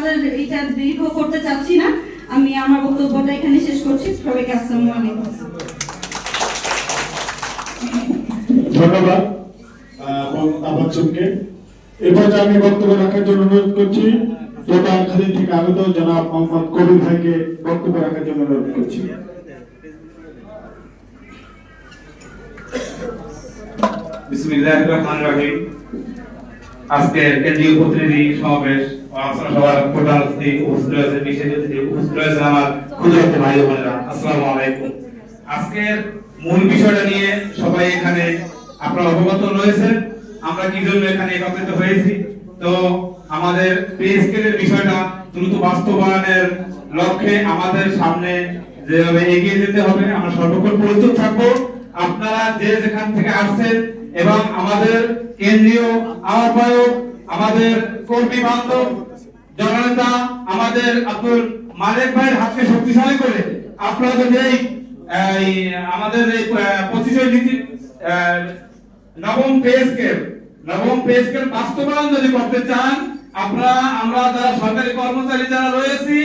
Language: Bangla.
আপনাদের এটা দীর্ঘ করতে চাচ্ছি না, আমি আমার বক্তব্যটা এখানে শেষ করছি। সবাইকে আসসালামু আলাইকুম। ধন্যবাদ আবাদকে। এরপর আমি বক্তব্য রাখার জন্য অনুরোধ করছি টোটাল খাদি থেকে আগত জনাব মোহাম্মদ কবির ভাইকে বক্তব্য রাখার জন্য অনুরোধ করছি। বিসমিল্লাহির রহমানির রহিম। আজকে কেন্দ্রীয় প্রতিনিধি সমাবেশ আলোচনা সভার প্রধান অতিথি উপস্থিত রয়েছে, বিশেষ অতিথি উপস্থিত রয়েছে আমার ক্ষুদ্র ভাই ও বোনেরা, আসসালামু আলাইকুম। আজকের মূল বিষয়টা নিয়ে সবাই এখানে আপনারা অবগত রয়েছেন, আমরা কি জন্য এখানে একত্রিত হয়েছি। তো আমাদের পে স্কেলের বিষয়টা দ্রুত বাস্তবায়নের লক্ষ্যে আমাদের সামনে যেভাবে এগিয়ে যেতে হবে, আমরা সর্বক্ষণ প্রস্তুত থাকবো। আপনারা যে যেখান থেকে আসছেন এবং আমাদের কেন্দ্রীয় আহ্বায়ক, আমাদের কর্মী বান্ধব জননেতা, আমাদের আব্দুল মালেক ভাইয়ের হাতকে শক্তিশালী করে আপনারা যদি আমাদের এই 25 নীতি নবম পে স্কেল বাস্তবায়ন যদি করতে চান, আমরা যারা সরকারি কর্মচারী যারা রয়েছি